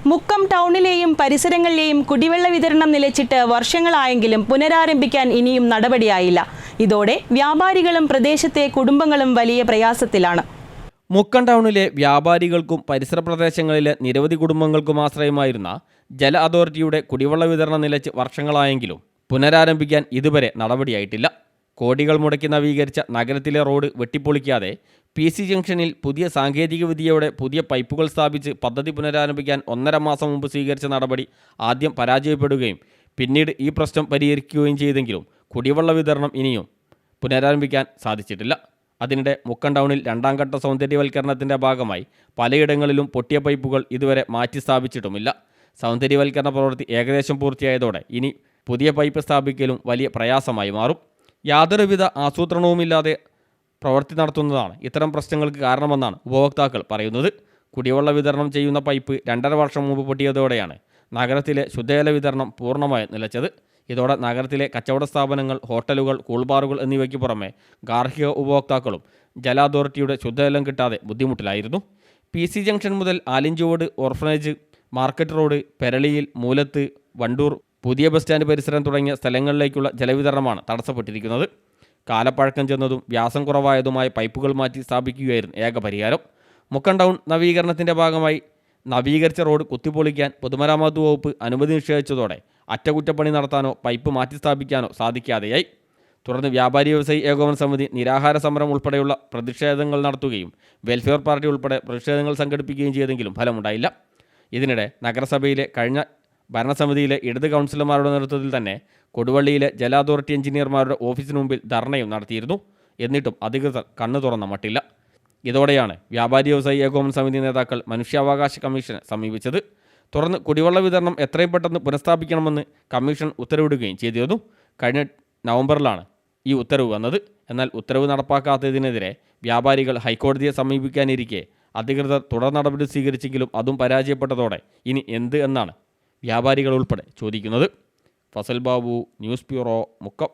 മുക്കം ടൗണിലെയും പരിസരങ്ങളിലെയും കുടിവെള്ള വിതരണം നിലച്ചിട്ട് വർഷങ്ങളായെങ്കിലും പുനരാരംഭിക്കാൻ ഇനിയും നടപടിയായില്ല. ഇതോടെ വ്യാപാരികളും പ്രദേശത്തെ കുടുംബങ്ങളും വലിയ പ്രയാസത്തിലാണ്. മുക്കം ടൗണിലെ വ്യാപാരികൾക്കും പരിസര പ്രദേശങ്ങളിലെ നിരവധി കുടുംബങ്ങൾക്കും ആശ്രയമായിരുന്ന ജല അതോറിറ്റിയുടെ കുടിവെള്ള വിതരണം നിലച്ച് വർഷങ്ങളായെങ്കിലും പുനരാരംഭിക്കാൻ ഇതുവരെ നടപടിയായിട്ടില്ല. കോടികൾ മുടക്കി നവീകരിച്ച നഗരത്തിലെ റോഡ് വെട്ടിപ്പൊളിക്കാതെ PC ജംഗ്ഷനിൽ പുതിയ സാങ്കേതിക വിദ്യയോടെ പുതിയ പൈപ്പുകൾ സ്ഥാപിച്ച് പദ്ധതി പുനരാരംഭിക്കാൻ 1.5 മാസം മുമ്പ് സ്വീകരിച്ച നടപടി ആദ്യം പരാജയപ്പെടുകയും പിന്നീട് ഈ പ്രശ്നം പരിഹരിക്കുകയും ചെയ്തെങ്കിലും കുടിവെള്ള വിതരണം ഇനിയും പുനരാരംഭിക്കാൻ സാധിച്ചിട്ടില്ല. അതിനിടെ മുക്കം ടൗണിൽ 2ാം ഘട്ട സൗന്ദര്യവൽക്കരണത്തിൻ്റെ ഭാഗമായി പലയിടങ്ങളിലും പൊട്ടിയ പൈപ്പുകൾ ഇതുവരെ മാറ്റി സ്ഥാപിച്ചിട്ടുമില്ല. സൗന്ദര്യവൽക്കരണ പ്രവൃത്തി ഏകദേശം പൂർത്തിയായതോടെ ഇനി പുതിയ പൈപ്പ് സ്ഥാപിക്കലും വലിയ പ്രയാസമായി മാറും. യാതൊരുവിധ ആസൂത്രണവുമില്ലാതെ പ്രവൃത്തി നടത്തുന്നതാണ് ഇത്തരം പ്രശ്നങ്ങൾക്ക് കാരണമെന്നാണ് ഉപഭോക്താക്കൾ പറയുന്നത്. കുടിവെള്ള വിതരണം ചെയ്യുന്ന പൈപ്പ് 2.5 വർഷം മുമ്പ് പൊട്ടിയതോടെയാണ് നഗരത്തിലെ ശുദ്ധജല വിതരണം പൂർണ്ണമായി നിലച്ചത്. ഇതോടെ നഗരത്തിലെ കച്ചവട സ്ഥാപനങ്ങൾ, ഹോട്ടലുകൾ, കൂൾബാറുകൾ എന്നിവയ്ക്ക് പുറമെ ഗാർഹിക ഉപഭോക്താക്കളും ജല അതോറിറ്റിയുടെ ശുദ്ധജലം കിട്ടാതെ ബുദ്ധിമുട്ടിലായിരുന്നു. PC ജംഗ്ഷൻ മുതൽ ആലിഞ്ചുവോട്, ഓർഫനേജ്, മാർക്കറ്റ് റോഡ്, പെരളിയിൽ, മൂലത്ത്, വണ്ടൂർ, പുതിയ ബസ് സ്റ്റാൻഡ് പരിസരം തുടങ്ങിയ സ്ഥലങ്ങളിലേക്കുള്ള ജലവിതരണമാണ് തടസ്സപ്പെട്ടിരിക്കുന്നത്. കാലപ്പഴക്കം ചെന്നതും വ്യാസം കുറവായതുമായ പൈപ്പുകൾ മാറ്റി സ്ഥാപിക്കുകയായിരുന്നു ഏക പരിഹാരം. മുക്കം ടൗൺ നവീകരണത്തിൻ്റെ ഭാഗമായി നവീകരിച്ച റോഡ് കുത്തിപ്പൊളിക്കാൻ പൊതുമരാമത്ത് വകുപ്പ് അനുമതി നിഷേധിച്ചതോടെ അറ്റകുറ്റപ്പണി നടത്താനോ പൈപ്പ് മാറ്റി സ്ഥാപിക്കാനോ സാധിക്കാതെയായി. തുടർന്ന് വ്യാപാരി വ്യവസായി ഏകോപന സമിതി നിരാഹാര സമരം ഉൾപ്പെടെയുള്ള പ്രതിഷേധങ്ങൾ നടത്തുകയും വെൽഫെയർ പാർട്ടി ഉൾപ്പെടെ പ്രതിഷേധങ്ങൾ സംഘടിപ്പിക്കുകയും ചെയ്തെങ്കിലും ഫലമുണ്ടായില്ല. ഇതിനിടെ നഗരസഭയിലെ കഴിഞ്ഞ ഭരണസമിതിയിലെ ഇടത് കൗൺസിലർമാരുടെ നേതൃത്വത്തിൽ തന്നെ കൊടുവള്ളിയിലെ ജല അതോറിറ്റി എഞ്ചിനീയർമാരുടെ ഓഫീസിന് മുമ്പിൽ ധർണയും നടത്തിയിരുന്നു. എന്നിട്ടും അധികൃതർ കണ്ണു തുറന്ന മട്ടില്ല. ഇതോടെയാണ് വ്യാപാരി വ്യവസായി ഏകോപന സമിതി നേതാക്കൾ മനുഷ്യാവകാശ കമ്മീഷനെ സമീപിച്ചത്. തുടർന്ന് കുടിവെള്ള വിതരണം എത്രയും പെട്ടെന്ന് പുനഃസ്ഥാപിക്കണമെന്ന് കമ്മീഷൻ ഉത്തരവിടുകയും ചെയ്തിരുന്നു. കഴിഞ്ഞ നവംബറിലാണ് ഈ ഉത്തരവ് വന്നത്. എന്നാൽ ഉത്തരവ് നടപ്പാക്കാത്തതിനെതിരെ വ്യാപാരികൾ ഹൈക്കോടതിയെ സമീപിക്കാനിരിക്കെ അധികൃതർ തുടർ നടപടി സ്വീകരിച്ചെങ്കിലും അതും പരാജയപ്പെട്ടതോടെ ഇനി എന്ത് എന്നാണ് വ്യാപാരികൾ ഉൾപ്പെടെ ചോദിക്കുന്നത്. Fazal Babu, news bureau, Mukkam.